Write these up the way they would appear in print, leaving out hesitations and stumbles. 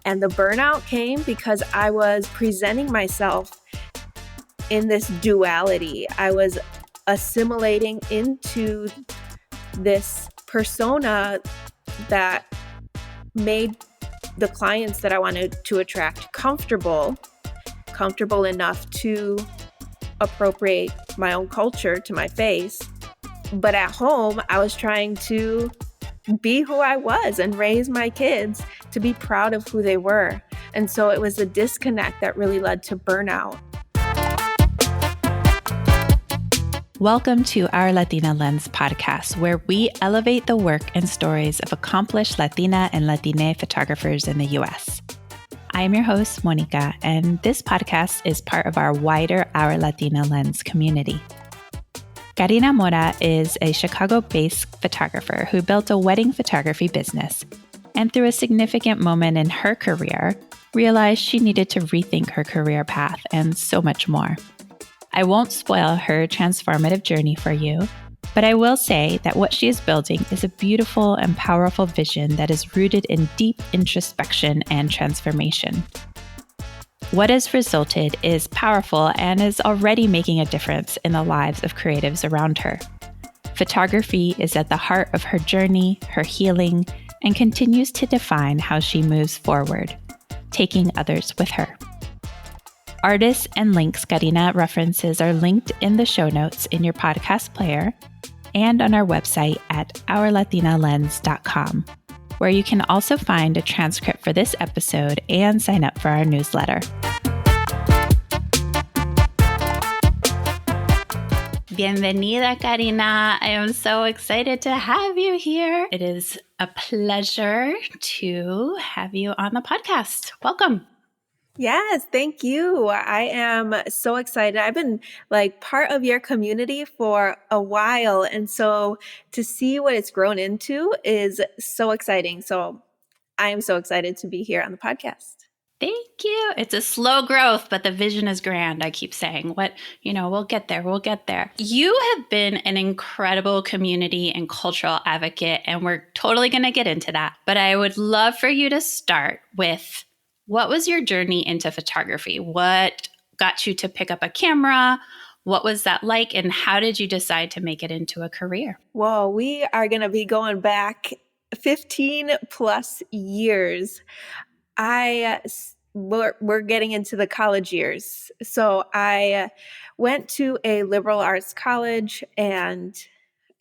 And the burnout came because I was presenting myself in this duality. I was assimilating into this persona that made the clients that I wanted to attract comfortable enough to appropriate my own culture to my face. But at home, I was trying to be who I was and raise my kids to be proud of who they were. And so it was a disconnect that really led to burnout. Welcome to our Latina Lens podcast, where we elevate the work and stories of accomplished Latina and Latine photographers in the U.S. I am your host, Monica, and this podcast is part of our wider Our Latina Lens community. Karina Mora is a Chicago-based photographer who built a wedding photography business, and through a significant moment in her career, realized she needed to rethink her career path and so much more. I won't spoil her transformative journey for you, but I will say that what she is building is a beautiful and powerful vision that is rooted in deep introspection and transformation. What has resulted is powerful and is already making a difference in the lives of creatives around her. Photography is at the heart of her journey, her healing, and continues to define how she moves forward, taking others with her. Artists and links Karina references are linked in the show notes in your podcast player and on our website at ourlatinalens.com, where you can also find a transcript for this episode and sign up for our newsletter. Bienvenida, Karina. I am so excited to have you here. It is a pleasure to have you on the podcast. Welcome. Yes, thank you. I am so excited. I've been part of your community for a while. And so to see what it's grown into is so exciting. So I am so excited to be here on the podcast. Thank you. It's a slow growth, but the vision is grand. I keep saying we'll get there. We'll get there. You have been an incredible community and cultural advocate, and we're totally going to get into that. But I would love for you to start with, what was your journey into photography? What got you to pick up a camera? What was that like? And how did you decide to make it into a career? Well, we are going to be going back 15 plus years. We're getting into the college years. So I went to a liberal arts college and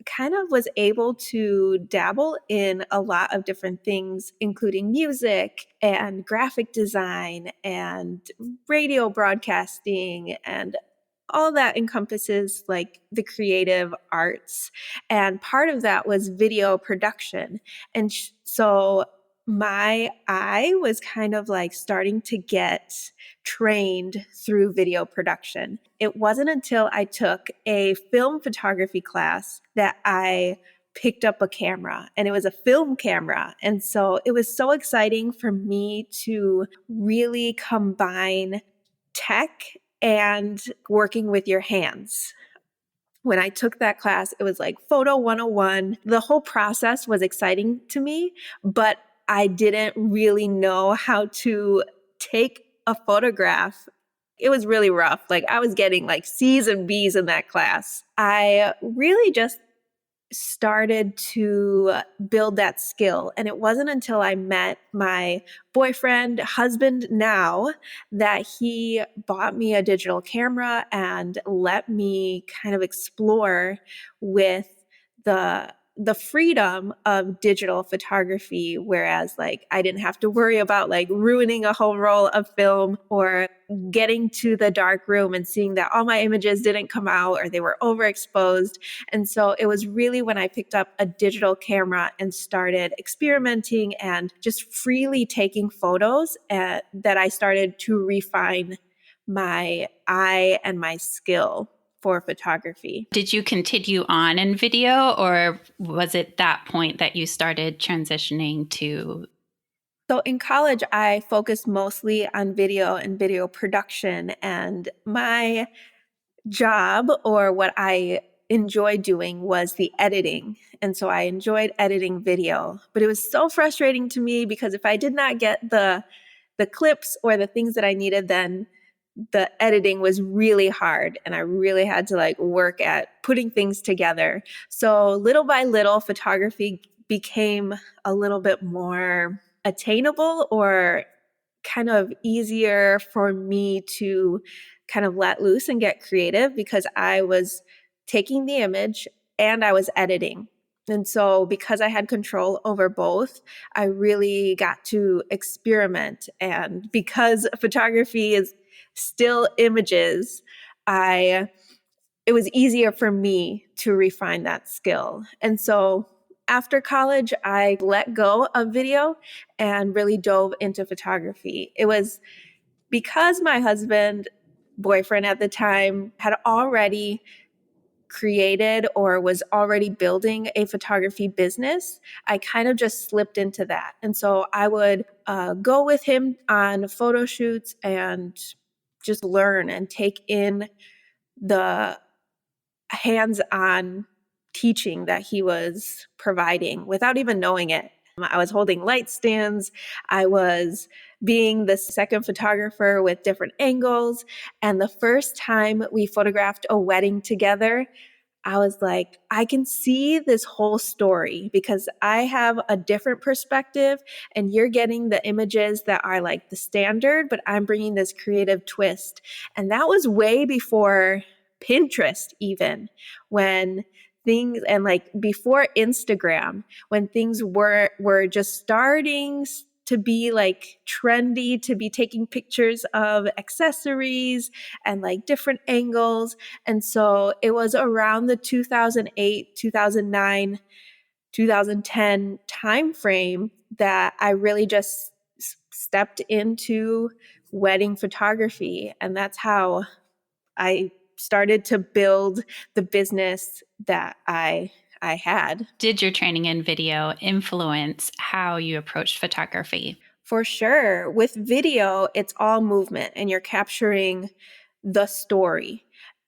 kind of was able to dabble in a lot of different things, including music and graphic design and radio broadcasting, and all that encompasses the creative arts. And part of that was video production. And so my eye was kind of starting to get trained through video production. It wasn't until I took a film photography class that I picked up a camera, and it was a film camera. And so it was so exciting for me to really combine tech and working with your hands. When I took that class, it was like Photo 101. The whole process was exciting to me, but I didn't really know how to take a photograph. It was really rough. I was getting C's and B's in that class. I really just started to build that skill. And it wasn't until I met my boyfriend, husband now, that he bought me a digital camera and let me kind of explore with the freedom of digital photography, whereas I didn't have to worry about ruining a whole roll of film or getting to the dark room and seeing that all my images didn't come out or they were overexposed. And so it was really when I picked up a digital camera and started experimenting and just freely taking photos that I started to refine my eye and my skill for photography. Did you continue on in video, or was it that point that you started transitioning to? So in college, I focused mostly on video and video production, and my job, or what I enjoyed doing, was the editing. And so I enjoyed editing video, but it was so frustrating to me because if I did not get the the clips or the things that I needed, then the editing was really hard and I really had to like work at putting things together. So little by little, photography became a little bit more attainable or kind of easier for me to kind of let loose and get creative because I was taking the image and I was editing. And so because I had control over both, I really got to experiment. And because photography is still images, it was easier for me to refine that skill. And so after college, I let go of video and really dove into photography. It was because my boyfriend at the time, had already created or was already building a photography business, I kind of just slipped into that. And so I would go with him on photo shoots and just learn and take in the hands-on teaching that he was providing without even knowing it. I was holding light stands. I was being the second photographer with different angles. And the first time we photographed a wedding together, I was like, I can see this whole story because I have a different perspective and you're getting the images that are like the standard, but I'm bringing this creative twist. And that was way before Pinterest, even when things and like before Instagram, when things were just starting to be like trendy to be taking pictures of accessories and like different angles. And so it was around the 2008, 2009, 2010 timeframe that I really just stepped into wedding photography. And that's how I started to build the business that I had. Did your training in video influence how you approached photography? For sure. With video, it's all movement and you're capturing the story.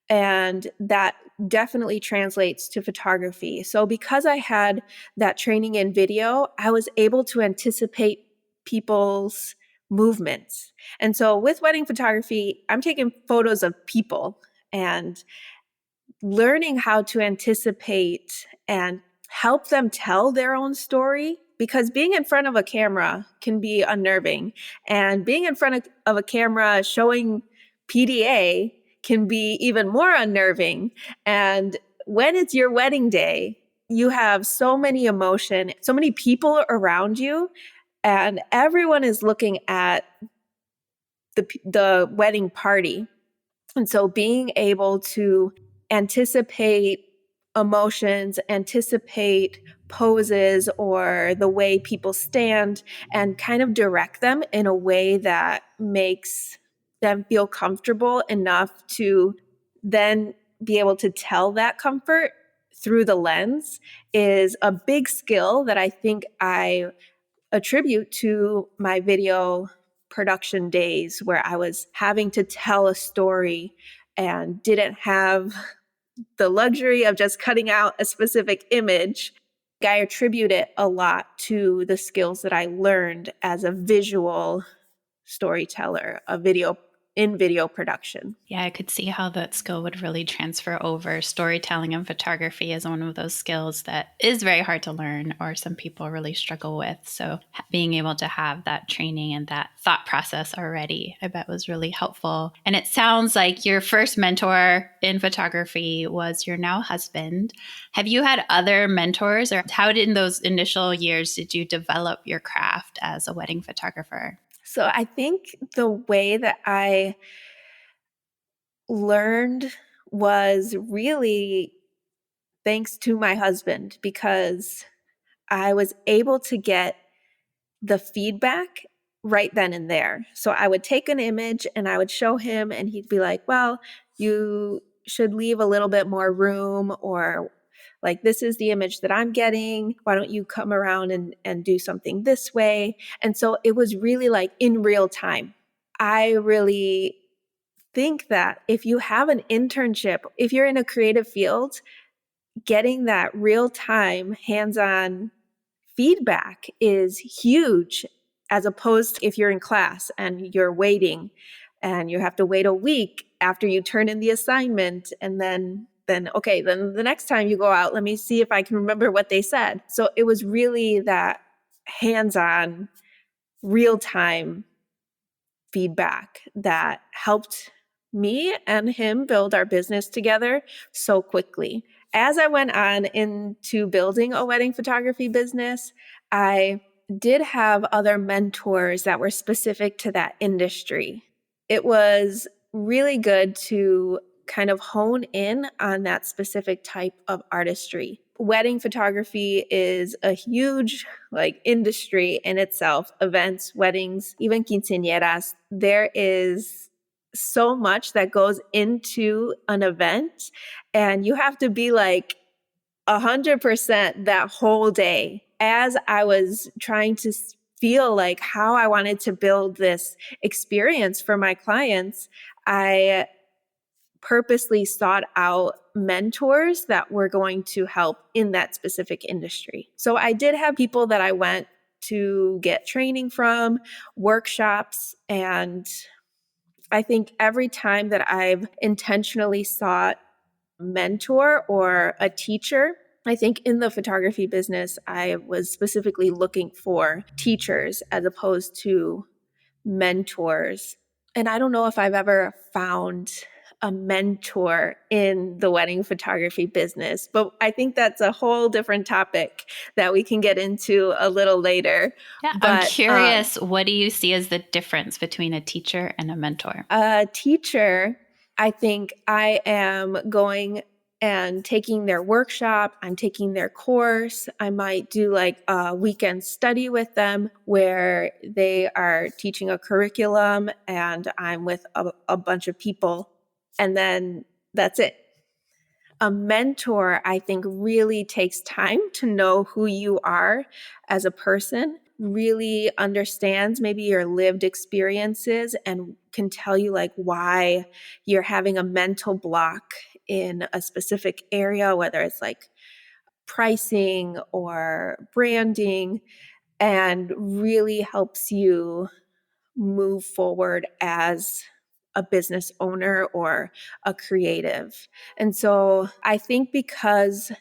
And that definitely translates to photography. So because I had that training in video, I was able to anticipate people's movements. And so with wedding photography, I'm taking photos of people and learning how to anticipate and help them tell their own story, because being in front of a camera can be unnerving, and being in front of a camera showing PDA can be even more unnerving. And when it's your wedding day, you have so many emotion, so many people around you, and everyone is looking at the wedding party. And so being able to anticipate emotions, anticipate poses or the way people stand, and kind of direct them in a way that makes them feel comfortable enough to then be able to tell that comfort through the lens is a big skill that I think I attribute to my video production days where I was having to tell a story and didn't have the luxury of just cutting out a specific image. I attribute it a lot to the skills that I learned as a visual storyteller, in video production. Yeah, I could see how that skill would really transfer over. Storytelling and photography is one of those skills that is very hard to learn or some people really struggle with. So being able to have that training and that thought process already, I bet was really helpful. And it sounds like your first mentor in photography was your now husband. Have you had other mentors, or how in those initial years did you develop your craft as a wedding photographer? So I think the way that I learned was really thanks to my husband, because I was able to get the feedback right then and there. So I would take an image and I would show him and he'd be like, well, you should leave a little bit more room, or like, this is the image that I'm getting. Why don't you come around and do something this way? And so it was really like in real time. I really think that if you have an internship, if you're in a creative field, getting that real time hands-on feedback is huge. as opposed to if you're in class and you're waiting and you have to wait a week after you turn in the assignment, and then okay, then the next time you go out, let me see if I can remember what they said. So it was really that hands-on, real-time feedback that helped me and him build our business together so quickly. As I went on into building a wedding photography business, I did have other mentors that were specific to that industry. It was really good to kind of hone in on that specific type of artistry. Wedding photography is a huge industry in itself. Events, weddings, even quinceañeras. There is so much that goes into an event, and you have to be 100% that whole day. As I was trying to feel like how I wanted to build this experience for my clients, I purposely sought out mentors that were going to help in that specific industry. So I did have people that I went to get training from, workshops, and I think every time that I've intentionally sought a mentor or a teacher, I think in the photography business, I was specifically looking for teachers as opposed to mentors. And I don't know if I've ever found a mentor in the wedding photography business, but I think that's a whole different topic that we can get into a little later. Yeah, I'm But curious, what do you see as the difference between a teacher and a mentor? a teacher, I think I am going and taking their workshop, I'm taking their course. I might do a weekend study with them where they are teaching a curriculum and I'm with a bunch of people, and then that's it. A mentor, I think, really takes time to know who you are as a person, really understands maybe your lived experiences and can tell you why you're having a mental block in a specific area, whether it's pricing or branding, and really helps you move forward as a business owner or a creative. And so I think because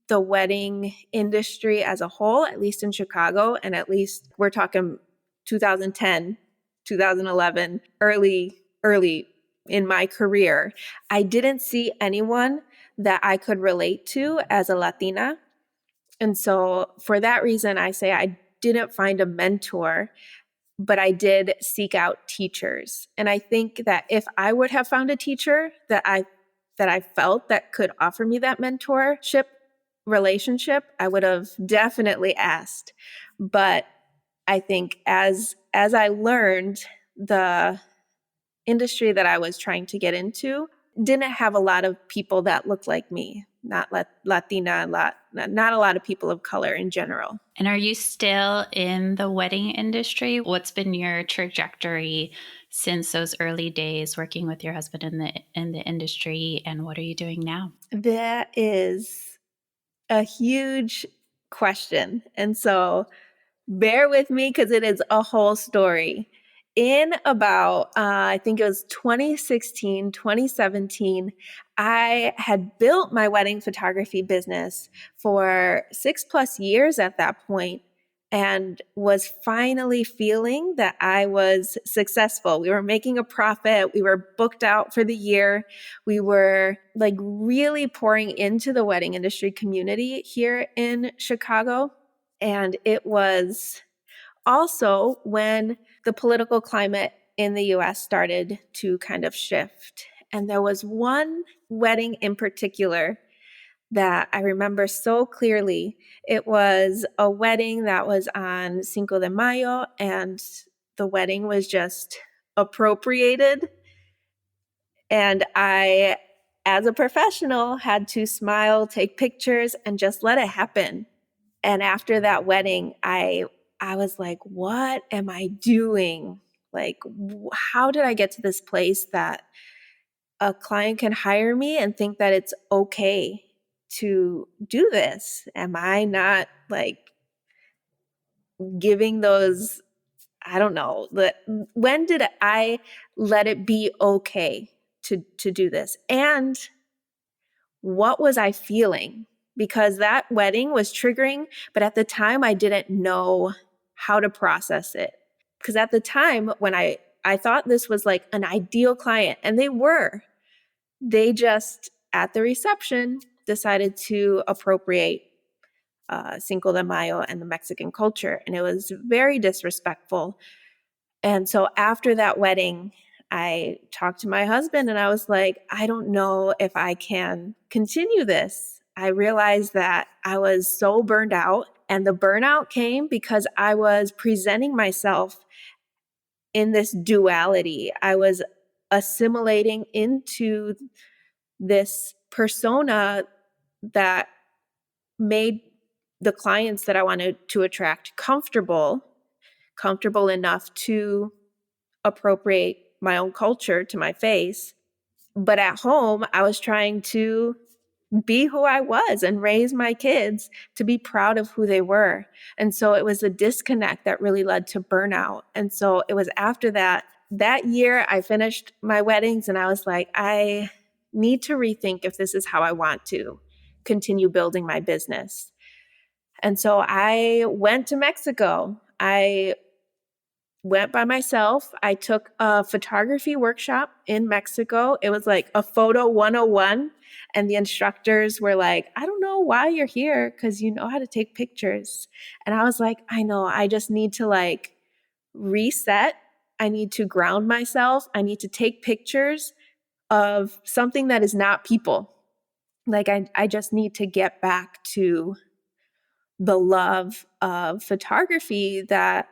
the wedding industry as a whole, at least in Chicago, and at least we're talking 2010, 2011, early in my career, I didn't see anyone that I could relate to as a Latina. And so for that reason, I say I didn't find a mentor, but I did seek out teachers. And I think that if I would have found a teacher that I felt that could offer me that mentorship relationship, I would have definitely asked. But I think as I learned, the industry that I was trying to get into didn't have a lot of people that looked like me, not Latina, not a lot of people of color in general. And are you still in the wedding industry? What's been your trajectory since those early days working with your husband in the industry, and what are you doing now? That is a huge question. And so bear with me because it is a whole story. In about, I think it was 2016, 2017, I had built my wedding photography business for 6+ years at that point and was finally feeling that I was successful. We were making a profit. We were booked out for the year. We were really pouring into the wedding industry community here in Chicago. And it was also when the political climate in the US started to kind of shift. And there was one wedding in particular that I remember so clearly. It was a wedding that was on Cinco de Mayo, and the wedding was just appropriated. And I, as a professional, had to smile, take pictures, and just let it happen. And after that wedding, I was like, what am I doing? How did I get to this place that a client can hire me and think that it's okay to do this? Am I not giving those I don't know, when did I let it be okay to do this? And what was I feeling? Because that wedding was triggering, but at the time I didn't know how to process it. Because at the time when I thought this was like an ideal client, and they just at the reception decided to appropriate Cinco de Mayo and the Mexican culture. And it was very disrespectful. And so after that wedding, I talked to my husband and I was like, I don't know if I can continue this. I realized that I was so burned out, and the burnout came because I was presenting myself in this duality. I was assimilating into this persona that made the clients that I wanted to attract comfortable enough to appropriate my own culture to my face. But at home, I was trying to be who I was and raise my kids to be proud of who they were. And so it was a disconnect that really led to burnout. And so it was after that year, I finished my weddings and I was like, I need to rethink if this is how I want to continue building my business. And so I went to Mexico. I went by myself. I took a photography workshop in Mexico. It was like a photo 101. And the instructors were like, I don't know why you're here because you know how to take pictures. And I was like, I know, I just need to like reset. I need to ground myself. I need to take pictures of something that is not people. Like I just need to get back to the love of photography that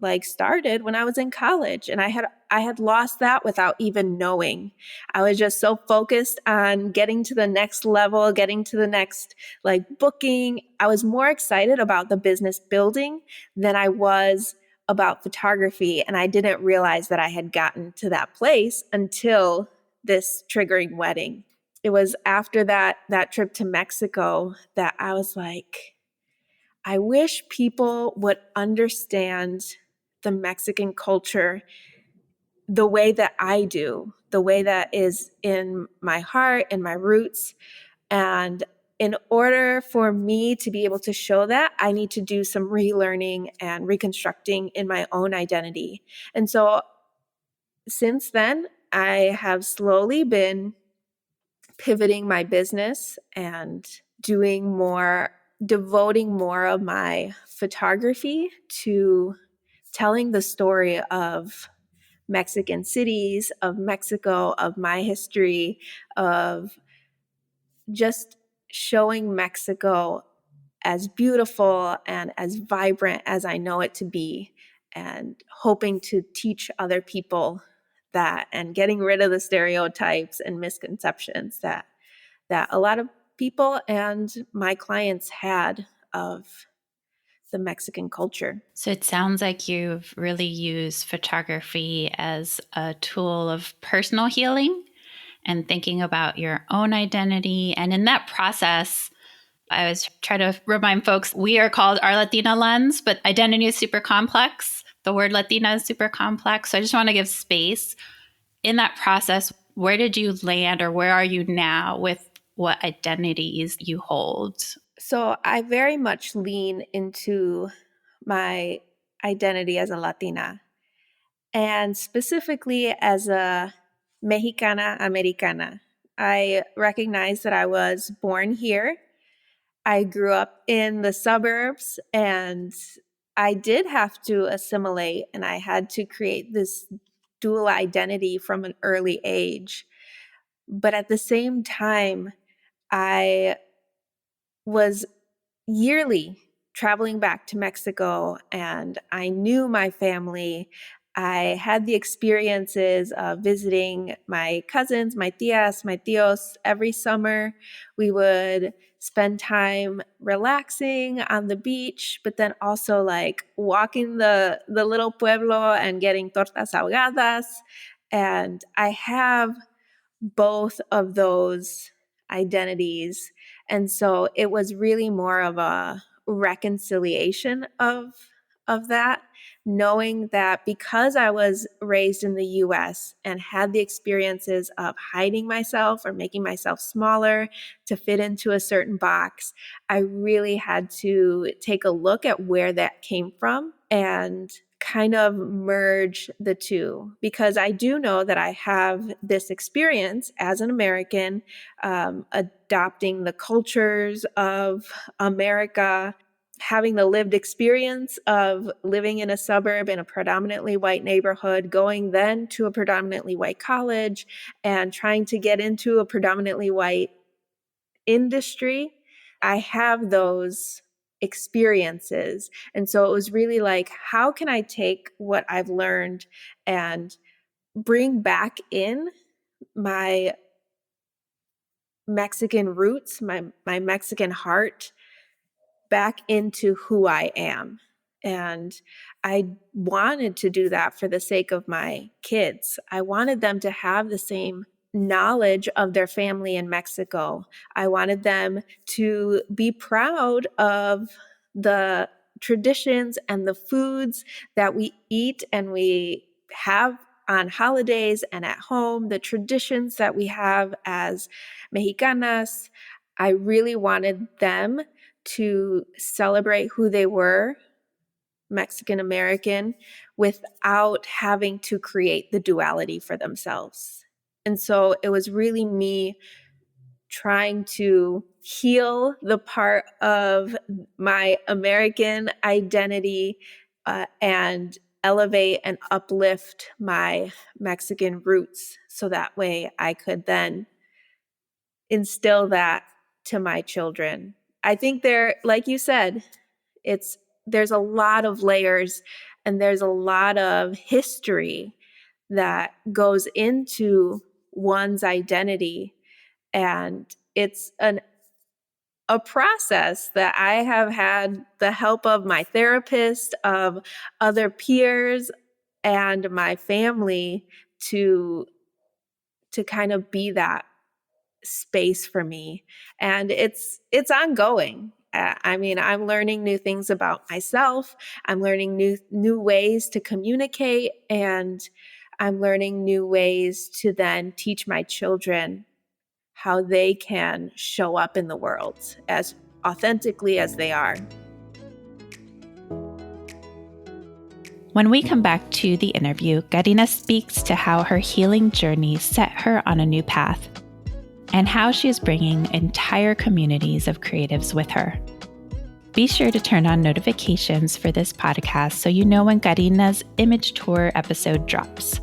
like started when I was in college, and I had lost that without even knowing. I was just so focused on getting to the next level, getting to the next like booking. I was more excited about the business building than I was about photography, and I didn't realize that I had gotten to that place until this triggering wedding. It was after that trip to Mexico that I was like, I wish people would understand the Mexican culture the way that I do, the way that is in my heart and my roots. And in order for me to be able to show that, I need to do some relearning and reconstructing in my own identity. And so since then, I have slowly been pivoting my business and devoting more of my photography to telling the story of Mexican cities, of Mexico, of my history, of just showing Mexico as beautiful and as vibrant as I know it to be, and hoping to teach other people that, and getting rid of the stereotypes and misconceptions that a lot of people and my clients had of the Mexican culture. So it sounds like you've really used photography as a tool of personal healing and thinking about your own identity. And in that process, I was trying to remind folks, we are called our Latina Lens, but identity is super complex. The word Latina is super complex. So I just want to give space. In that process, where did you land, or where are you now with what identities you hold? So I very much lean into my identity as a Latina, and specifically as a Mexicana Americana. I recognize that I was born here. I grew up in the suburbs, and I did have to assimilate, and I had to create this dual identity from an early age. But at the same time, I was yearly traveling back to Mexico, and I knew my family. I had the experiences of visiting my cousins, my tias, my tios every summer. We would spend time relaxing on the beach, but then also like walking the little pueblo and getting tortas ahogadas. And I have both of those identities. And so it was really more of a reconciliation of of that, knowing that because I was raised in the US and had the experiences of hiding myself or making myself smaller to fit into a certain box, I really had to take a look at where that came from and kind of merge the two, because I do know that I have this experience as an American, adopting the cultures of America, having the lived experience of living in a suburb in a predominantly white neighborhood, going then to a predominantly white college and trying to get into a predominantly white industry. I have those experiences. And so it was really like, how can I take what I've learned and bring back in my Mexican roots, my Mexican heart back into who I am. And I wanted to do that for the sake of my kids. I wanted them to have the same knowledge of their family in Mexico. I wanted them to be proud of the traditions and the foods that we eat and we have on holidays and at home, the traditions that we have as Mexicanas. I really wanted them to celebrate who they were, Mexican American, without having to create the duality for themselves. And so it was really me trying to heal the part of my American identity and elevate and uplift my Mexican roots so that way I could then instill that to my children. I think there, like you said, there's a lot of layers and there's a lot of history that goes into one's identity. And it's a process that I have had the help of my therapist, of other peers, and my family to kind of be that space for me. And it's ongoing. I mean, I'm learning new things about myself. I'm learning new ways to communicate, and I'm learning new ways to then teach my children how they can show up in the world as authentically as they are. When we come back to the interview, Karina speaks to how her healing journey set her on a new path and how she is bringing entire communities of creatives with her. Be sure to turn on notifications for this podcast so you know when Karina's Image Tour episode drops.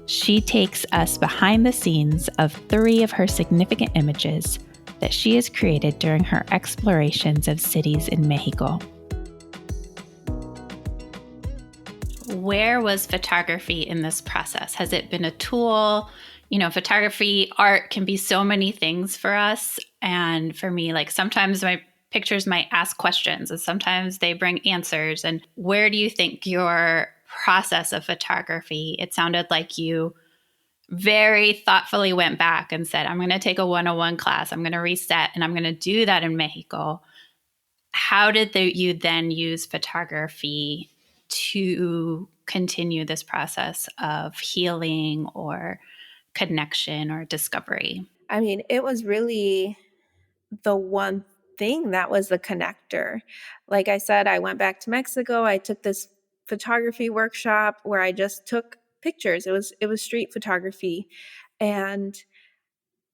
She takes us behind the scenes of 3 of her significant images that she has created during her explorations of cities in Mexico. Where was photography in this process? Has it been a tool? You know, photography, art can be so many things for us. And for me, like sometimes my pictures might ask questions and sometimes they bring answers. And where do you think your process of photography, it sounded like you very thoughtfully went back and said, I'm going to take a 101 class. I'm going to reset and I'm going to do that in Mexico. How did you then use photography to continue this process of healing or connection or discovery? I mean, it was really the one thing that was the connector. Like I said, I went back to Mexico. I took this photography workshop where I just took pictures. It was street photography. And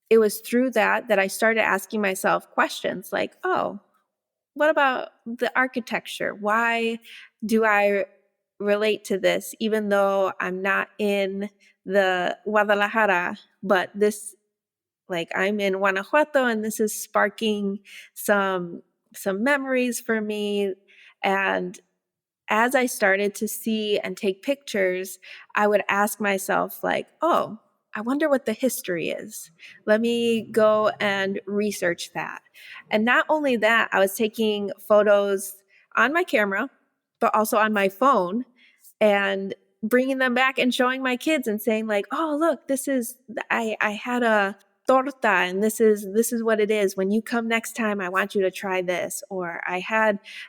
it was through that I started asking myself questions like, oh, what about the architecture? Why do I relate to this, even though I'm not in the Guadalajara, but this, like I'm in Guanajuato, and this is sparking some memories for me. And as I started to see and take pictures, I would ask myself like, oh, I wonder what the history is. Let me go and research that. And not only that, I was taking photos on my camera, but also on my phone and bringing them back and showing my kids and saying like, oh, look, this is, I had a torta, and this is what it is. When you come next time, I want you to try this. Or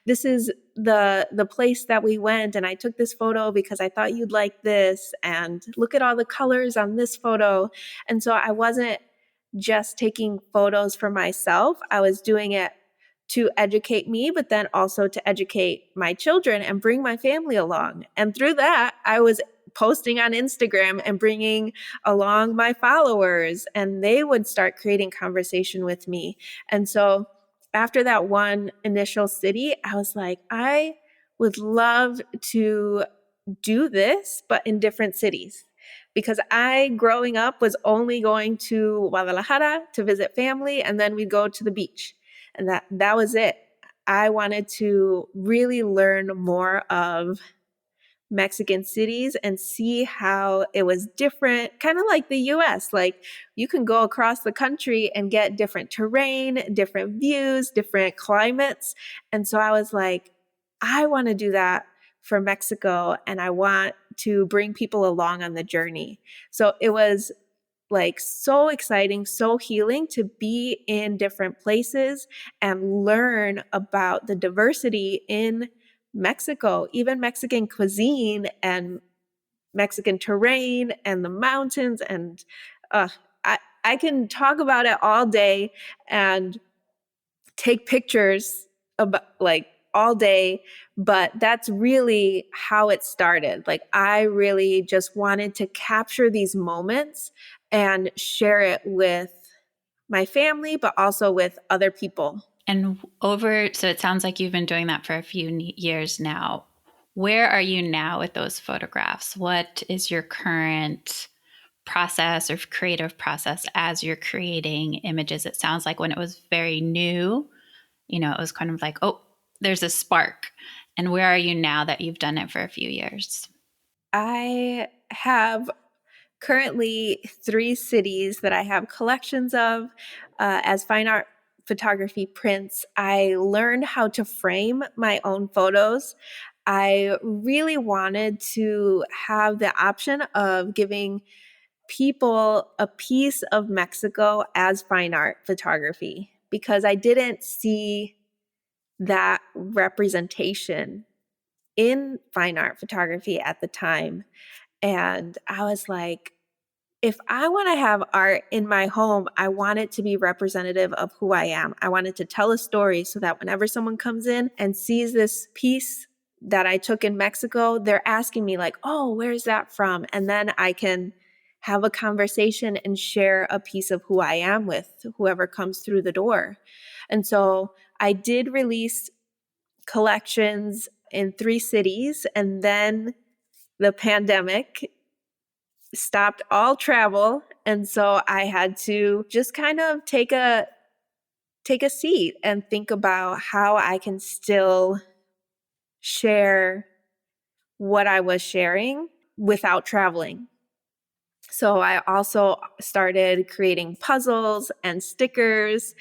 this is the place that we went, and I took this photo because I thought you'd like this, and look at all the colors on this photo. And so I wasn't just taking photos for myself. I was doing it to educate me, but then also to educate my children and bring my family along. And through that, I was posting on Instagram and bringing along my followers, and they would start creating conversation with me. And so after that one initial city, I was like, I would love to do this, but in different cities. Because I, growing up, was only going to Guadalajara to visit family, and then we'd go to the beach. And that was it. I wanted to really learn more of Mexican cities and see how it was different, kind of like the US. Like, you can go across the country and get different terrain, different views, different climates. And so I was like, I want to do that for Mexico, and I want to bring people along on the journey. So it was like so exciting, so healing to be in different places and learn about the diversity in Mexico, even Mexican cuisine and Mexican terrain and the mountains. And uh, I can talk about it all day and take pictures about like all day, but that's really how it started. Like, I really just wanted to capture these moments and share it with my family, but also with other people. And so it sounds like you've been doing that for a few years now. Where are you now with those photographs? What is your current process or creative process as you're creating images? It sounds like when it was very new, it was kind of like, oh, there's a spark. And where are you now that you've done it for a few years? I have currently 3 cities that I have collections of as fine art photography prints. I learned how to frame my own photos. I really wanted to have the option of giving people a piece of Mexico as fine art photography, because I didn't see that representation in fine art photography at the time. And I was like, if I want to have art in my home, I want it to be representative of who I am. I want it to tell a story so that whenever someone comes in and sees this piece that I took in Mexico, they're asking me like, oh, where's that from? And then I can have a conversation and share a piece of who I am with whoever comes through the door. And so I did release collections in 3 cities, and then the pandemic stopped all travel. And so I had to just kind of take a seat and think about how I can still share what I was sharing without traveling. So I also started creating puzzles and stickers,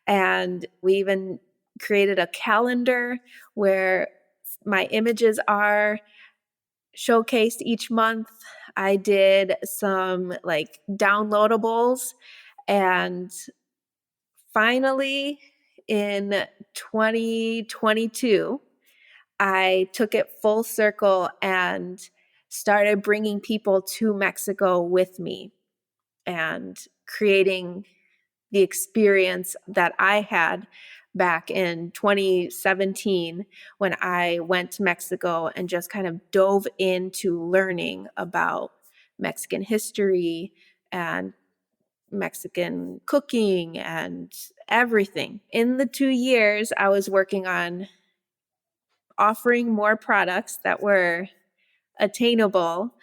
and we even created a calendar where my images are showcased each month. I did some like downloadables, and finally in 2022, I took it full circle and started bringing people to Mexico with me and creating the experience that I had back in 2017 when I went to Mexico and just kind of dove into learning about Mexican history and Mexican cooking and everything. In the 2 years, I was working on offering more products that were attainable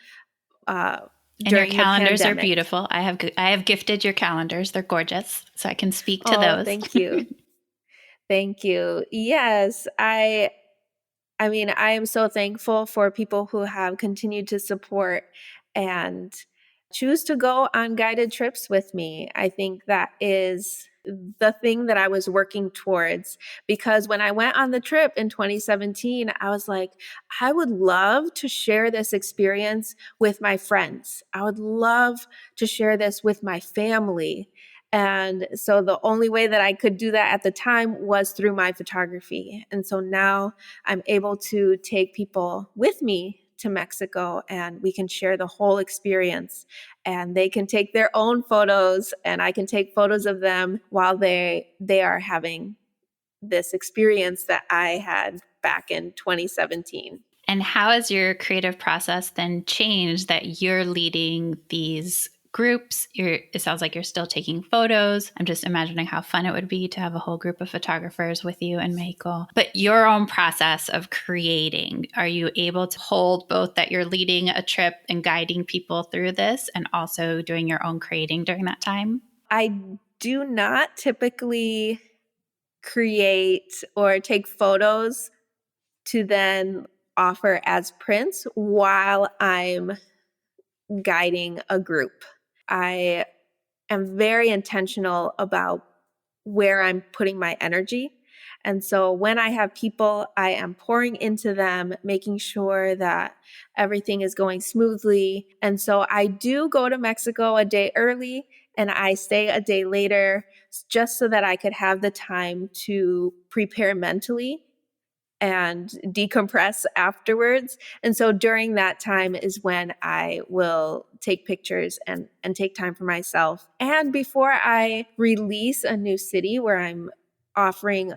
And your during the calendars are pandemic. beautiful. I have gifted your calendars. They're gorgeous. So I can speak to Oh, those. thank you. Thank you. Yes, I mean, I am so thankful for people who have continued to support and choose to go on guided trips with me. I think that is the thing that I was working towards, because when I went on the trip in 2017, I was like, I would love to share this experience with my friends. I would love to share this with my family. And so the only way that I could do that at the time was through my photography. And so now I'm able to take people with me to Mexico, and we can share the whole experience, and they can take their own photos and I can take photos of them while they are having this experience that I had back in 2017. And how has your creative process then changed that you're leading these groups? It sounds like you're still taking photos. I'm just imagining how fun it would be to have a whole group of photographers with you in Mexico. But your own process of creating, are you able to hold both that you're leading a trip and guiding people through this and also doing your own creating during that time? I do not typically create or take photos to then offer as prints while I'm guiding a group. I am very intentional about where I'm putting my energy. And so when I have people, I am pouring into them, making sure that everything is going smoothly. And so I do go to Mexico a day early and I stay a day later just so that I could have the time to prepare mentally and decompress afterwards. And so during that time is when I will take pictures and take time for myself. And before I release a new city where I'm offering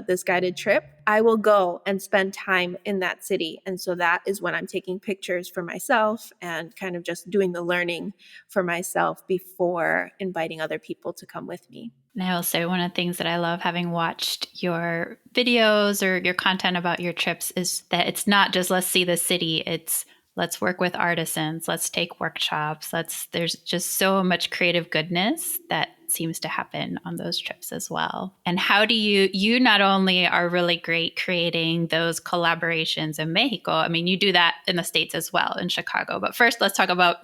this guided trip, I will go and spend time in that city. And so that is when I'm taking pictures for myself and kind of just doing the learning for myself before inviting other people to come with me. And I will say one of the things that I love having watched your videos or your content about your trips is that it's not just let's see the city, it's let's work with artisans, let's take workshops, there's just so much creative goodness that seems to happen on those trips as well. And how do you not only are really great creating those collaborations in Mexico, I mean, you do that in the States as well, in Chicago. But first, let's talk about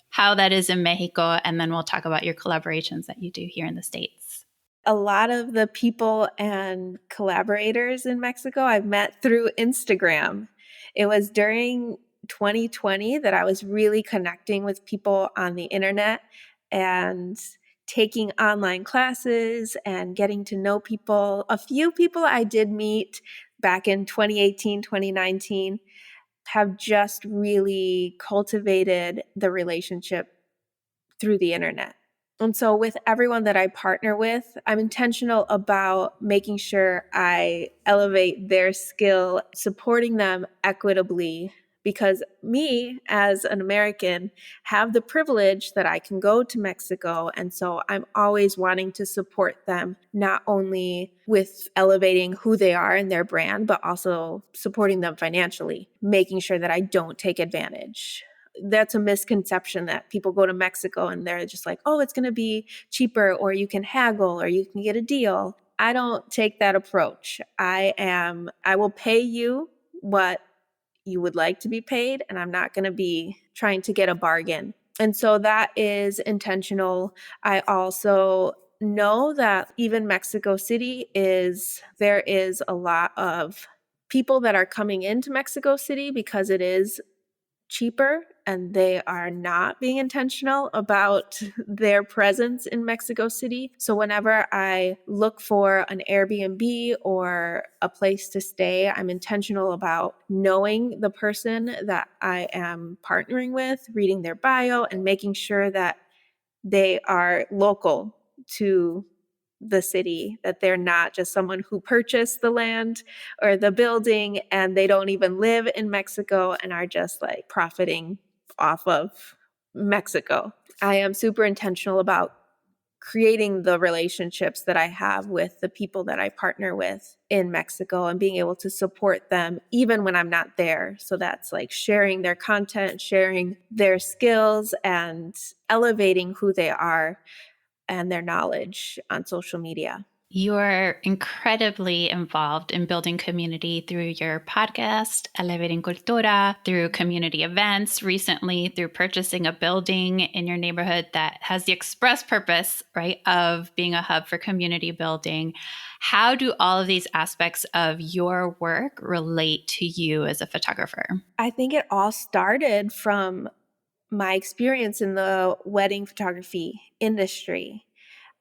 how that is in Mexico, and then we'll talk about your collaborations that you do here in the States. A lot of the people and collaborators in Mexico I've met through Instagram. It was during 2020 that I was really connecting with people on the internet and taking online classes and getting to know people. A few people I did meet back in 2018, 2019 have just really cultivated the relationship through the internet. And so with everyone that I partner with, I'm intentional about making sure I elevate their skill, supporting them equitably, because me as an American have the privilege that I can go to Mexico. And so I'm always wanting to support them, not only with elevating who they are and their brand, but also supporting them financially, making sure that I don't take advantage. That's a misconception that people go to Mexico and they're just like, oh, it's going to be cheaper, or you can haggle, or you can get a deal. I don't take that approach. I will pay you what you would like to be paid, and I'm not going to be trying to get a bargain. And so that is intentional. I also know that even Mexico City there is a lot of people that are coming into Mexico City because it is cheaper, and they are not being intentional about their presence in Mexico City. So whenever I look for an Airbnb or a place to stay, I'm intentional about knowing the person that I am partnering with, reading their bio, and making sure that they are local to the city, that they're not just someone who purchased the land or the building and they don't even live in Mexico and are just like profiting off of Mexico. I am super intentional about creating the relationships that I have with the people that I partner with in Mexico and being able to support them even when I'm not there. So that's like sharing their content, sharing their skills, and elevating who they are and their knowledge on social media. You're incredibly involved in building community through your podcast, Elevating Cultura, through community events, recently through purchasing a building in your neighborhood that has the express purpose, right, of being a hub for community building. How do all of these aspects of your work relate to you as a photographer? I think it all started from my experience in the wedding photography industry.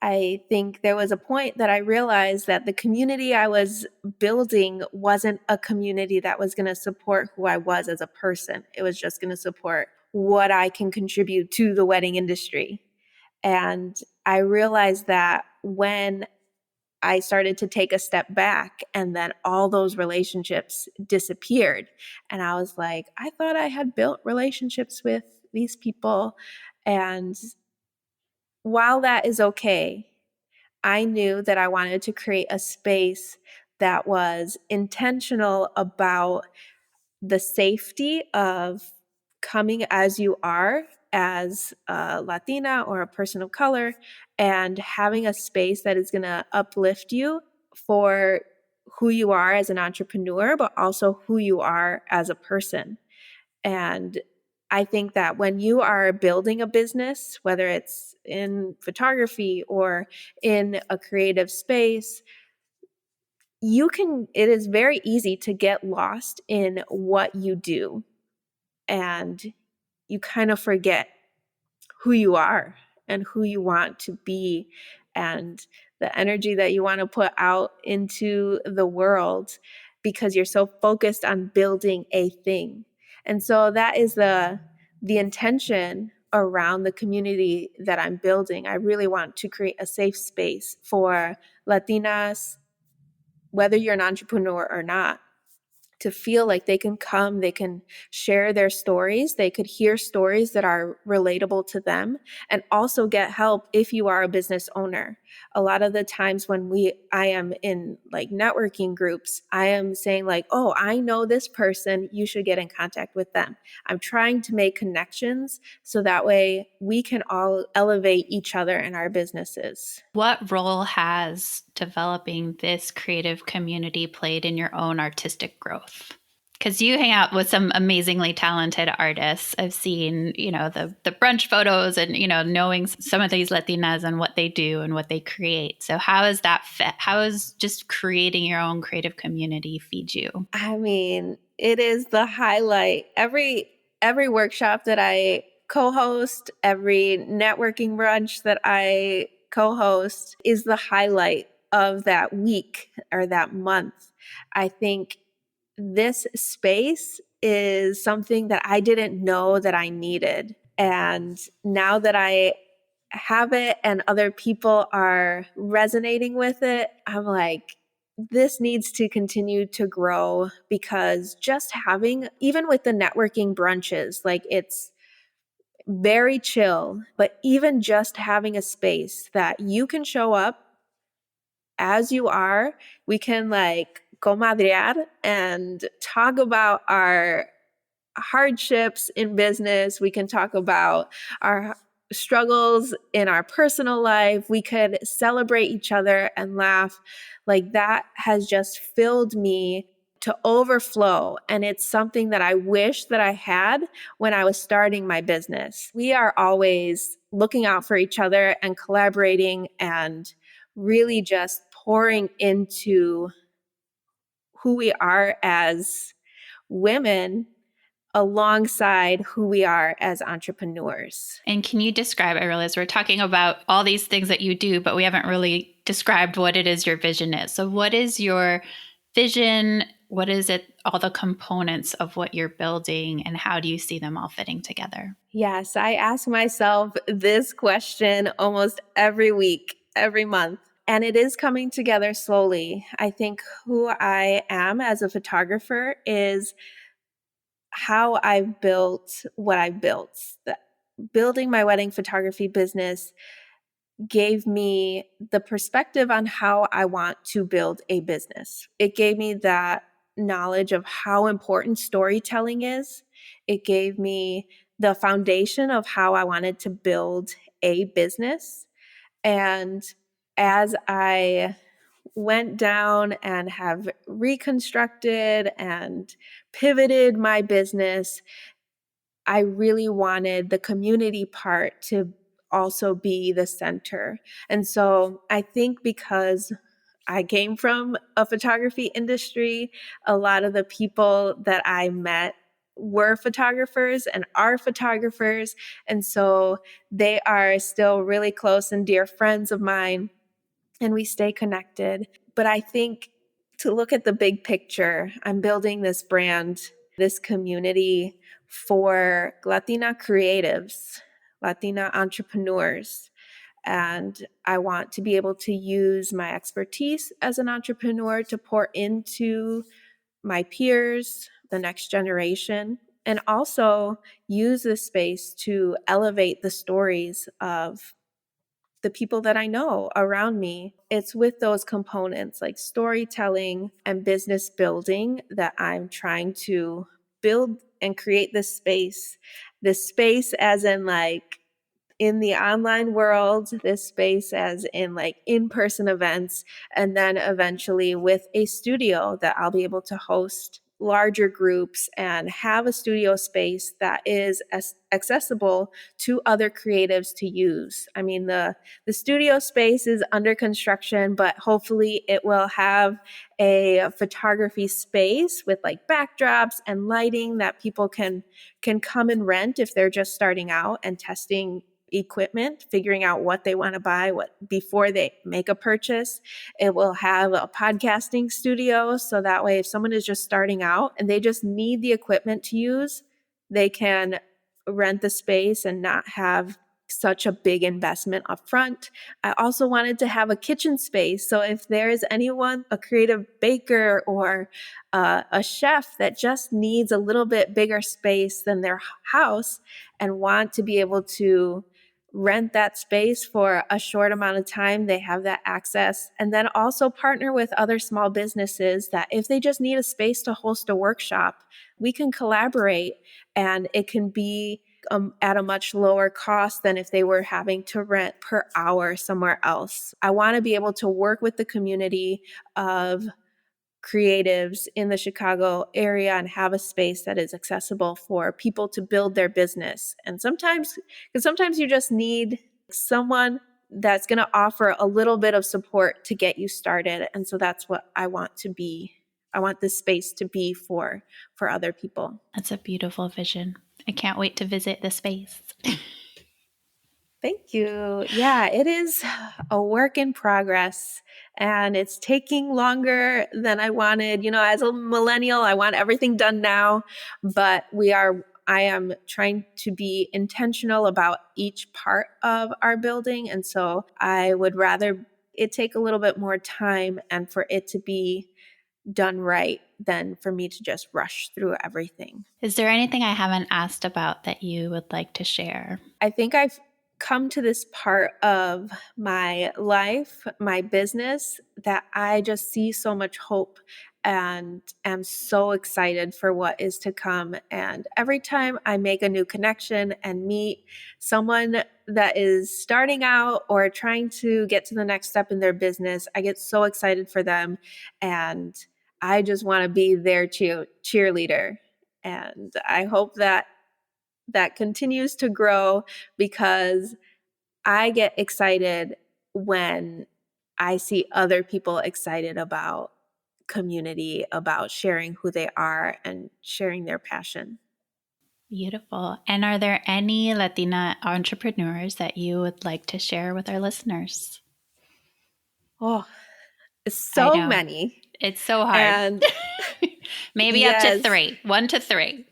I think there was a point that I realized that the community I was building wasn't a community that was going to support who I was as a person. It was just going to support what I can contribute to the wedding industry. And I realized that when I started to take a step back, and then all those relationships disappeared. And I was like, I thought I had built relationships with these people. And while that is okay, I knew that I wanted to create a space that was intentional about the safety of coming as you are as a Latina or a person of color, and having a space that is going to uplift you for who you are as an entrepreneur, but also who you are as a person. And I think that when you are building a business, whether it's in photography or in a creative space, it is very easy to get lost in what you do, and you kind of forget who you are and who you want to be and the energy that you want to put out into the world, because you're so focused on building a thing. And so that is the intention around the community that I'm building. I really want to create a safe space for Latinas, whether you're an entrepreneur or not, to feel like they can come, they can share their stories, they could hear stories that are relatable to them, and also get help if you are a business owner. A lot of the times when I am in like networking groups, I am saying like, oh, I know this person, you should get in contact with them. I'm trying to make connections so that way we can all elevate each other in our businesses. What role has developing this creative community played in your own artistic growth? Because you hang out with some amazingly talented artists. I've seen, the brunch photos and, knowing some of these Latinas and what they do and what they create. So how is that fit? How is just creating your own creative community feed you? I mean, it is the highlight. Every workshop that I co-host, every networking brunch that I co-host is the highlight of that week or that month. I think this space is something that I didn't know that I needed. And now that I have it and other people are resonating with it, I'm like, this needs to continue to grow, because just having, even with the networking brunches, like it's very chill, but even just having a space that you can show up as you are, we can like comadrear and talk about our hardships in business. We can talk about our struggles in our personal life. We could celebrate each other and laugh. Like that has just filled me to overflow. And it's something that I wish that I had when I was starting my business. We are always looking out for each other and collaborating and really just pouring into who we are as women alongside who we are as entrepreneurs. And can you describe, I realize we're talking about all these things that you do, but we haven't really described what it is your vision is. So what is your vision? What is it, all the components of what you're building, and how do you see them all fitting together? Yes, I ask myself this question almost every week, every month. And it is coming together slowly. I think who I am as a photographer is how I've built what I've built. Building my wedding photography business gave me the perspective on how I want to build a business. It gave me that knowledge of how important storytelling is. It gave me the foundation of how I wanted to build a business. And as I went down and have reconstructed and pivoted my business, I really wanted the community part to also be the center. And so I think because I came from a photography industry, a lot of the people that I met were photographers and are photographers. And so they are still really close and dear friends of mine, and we stay connected. But I think to look at the big picture, I'm building this brand, this community for Latina creatives, Latina entrepreneurs. And I want to be able to use my expertise as an entrepreneur to pour into my peers, the next generation, and also use this space to elevate the stories of the people that I know around me. It's with those components like storytelling and business building that I'm trying to build and create this space as in like in the online world, this space as in like in-person events, and then eventually with a studio that I'll be able to host larger groups and have a studio space that is accessible to other creatives to use. I mean, the studio space is under construction, but hopefully it will have a photography space with like backdrops and lighting that people can come and rent if they're just starting out and testing equipment, figuring out what they want to buy before they make a purchase. It will have a podcasting studio, so that way if someone is just starting out and they just need the equipment to use, they can rent the space and not have such a big investment up front. I also wanted to have a kitchen space, so if there is anyone, a creative baker or a chef that just needs a little bit bigger space than their house and want to be able to rent that space for a short amount of time, they have that access. And then also partner with other small businesses that if they just need a space to host a workshop, we can collaborate, and it can be at a much lower cost than if they were having to rent per hour somewhere else. I want to be able to work with the community of creatives in the Chicago area and have a space that is accessible for people to build their business. And sometimes you just need someone that's going to offer a little bit of support to get you started. And so that's what I want to be. I want this space to be for other people. That's a beautiful vision. I can't wait to visit the space. Thank you. Yeah, it is a work in progress, and it's taking longer than I wanted. You know, as a millennial, I want everything done now, but I am trying to be intentional about each part of our building. And so I would rather it take a little bit more time and for it to be done right than for me to just rush through everything. Is there anything I haven't asked about that you would like to share? I think I've come to this part of my life, my business, that I just see so much hope and am so excited for what is to come. And every time I make a new connection and meet someone that is starting out or trying to get to the next step in their business, I get so excited for them. And I just want to be their cheerleader. And I hope that continues to grow, because I get excited when I see other people excited about community, about sharing who they are and sharing their passion. Beautiful. And are there any Latina entrepreneurs that you would like to share with our listeners? Oh, I so know. many. It's so hard. And maybe yes. up to 3, 1 to 3.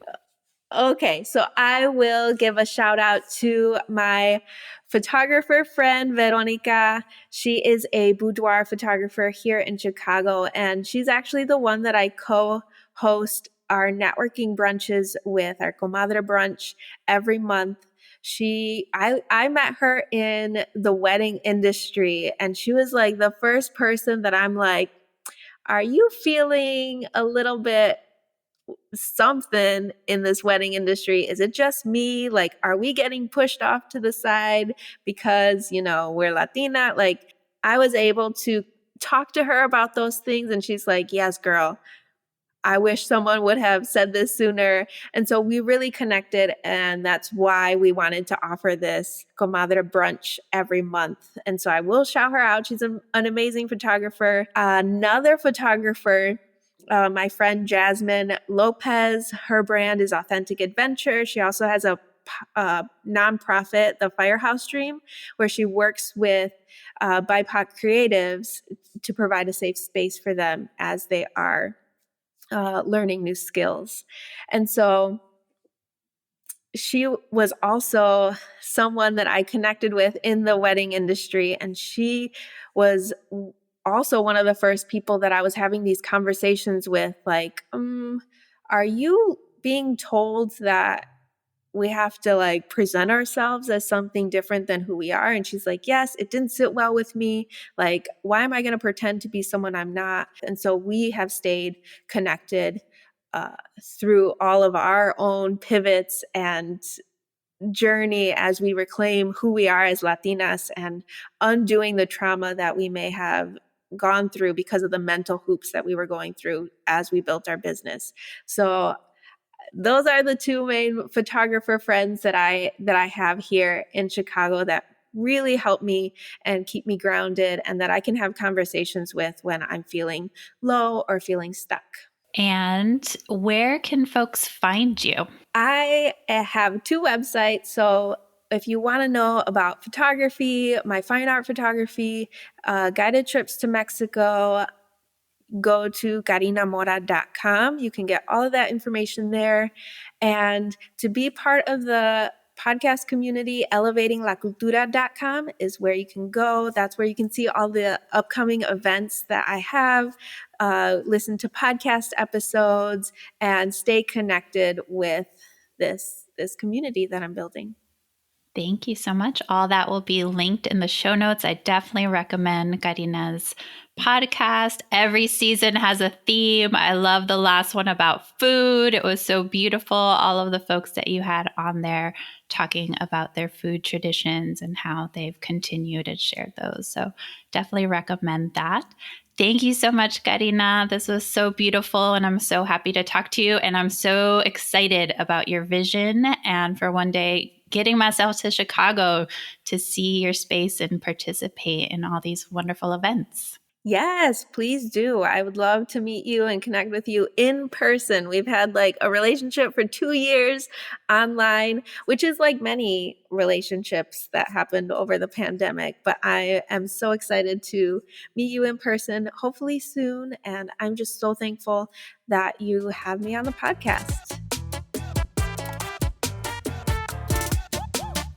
Okay, so I will give a shout out to my photographer friend, Veronica. She is a boudoir photographer here in Chicago, and she's actually the one that I co-host our networking brunches with, our Comadre brunch every month. I met her in the wedding industry, and she was like the first person that I'm like, are you feeling a little bit something in this wedding industry? Is it just me? Like, are we getting pushed off to the side because, we're Latina? Like, I was able to talk to her about those things, and she's like, yes, girl, I wish someone would have said this sooner. And so we really connected, and that's why we wanted to offer this Comadre brunch every month. And so I will shout her out. She's an amazing photographer. Another photographer My friend Jasmine Lopez, her brand is Authentic Adventure. She also has a nonprofit, the Firehouse Dream, where she works with BIPOC creatives to provide a safe space for them as they are learning new skills. And so she was also someone that I connected with in the wedding industry. And she was also one of the first people that I was having these conversations with, like, are you being told that we have to like present ourselves as something different than who we are? And she's like, yes, it didn't sit well with me. Like, why am I going to pretend to be someone I'm not? And so we have stayed connected through all of our own pivots and journey as we reclaim who we are as Latinas and undoing the trauma that we may have gone through because of the mental hoops that we were going through as we built our business. So those are the two main photographer friends that I have here in Chicago that really help me and keep me grounded, and that I can have conversations with when I'm feeling low or feeling stuck. And where can folks find you? I have two websites. So if you want to know about photography, my fine art photography, guided trips to Mexico, go to karinamora.com. You can get all of that information there. And to be part of the podcast community, elevatinglacultura.com is where you can go. That's where you can see all the upcoming events that I have, listen to podcast episodes, and stay connected with this community that I'm building. Thank you so much. All that will be linked in the show notes. I definitely recommend Karina's podcast. Every season has a theme. I love the last one about food. It was so beautiful. All of the folks that you had on there talking about their food traditions and how they've continued and shared those. So definitely recommend that. Thank you so much, Karina. This was so beautiful, and I'm so happy to talk to you. And I'm so excited about your vision and for one day getting myself to Chicago to see your space and participate in all these wonderful events. Yes, please do. I would love to meet you and connect with you in person. We've had like a relationship for 2 years online, which is like many relationships that happened over the pandemic. But I am so excited to meet you in person, hopefully soon. And I'm just so thankful that you have me on the podcast.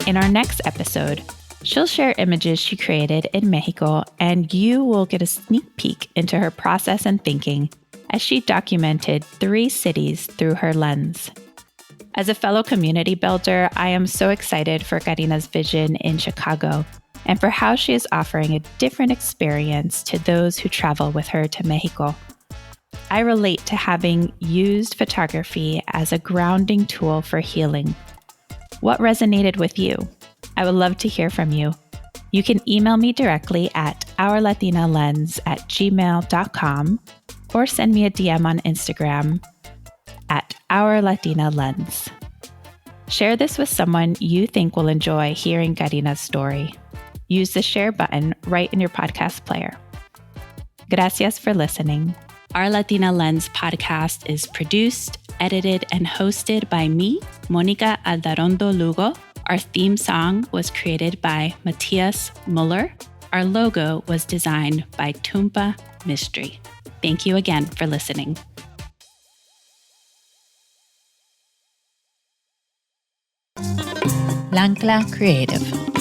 In our next episode, she'll share images she created in Mexico, and you will get a sneak peek into her process and thinking as she documented 3 cities through her lens. As a fellow community builder, I am so excited for Karina's vision in Chicago and for how she is offering a different experience to those who travel with her to Mexico. I relate to having used photography as a grounding tool for healing. What resonated with you? I would love to hear from you. You can email me directly at ourlatinalens@gmail.com or send me a DM on Instagram at ourlatinalens. Share this with someone you think will enjoy hearing Karina's story. Use the share button right in your podcast player. Gracias for listening. Our Latina Lens podcast is produced, edited, and hosted by me, Mónica Aldarondo Lugo. Our theme song was created by Matthias Muller. Our logo was designed by Tumpa Mystery. Thank you again for listening. L'Ancla Creative.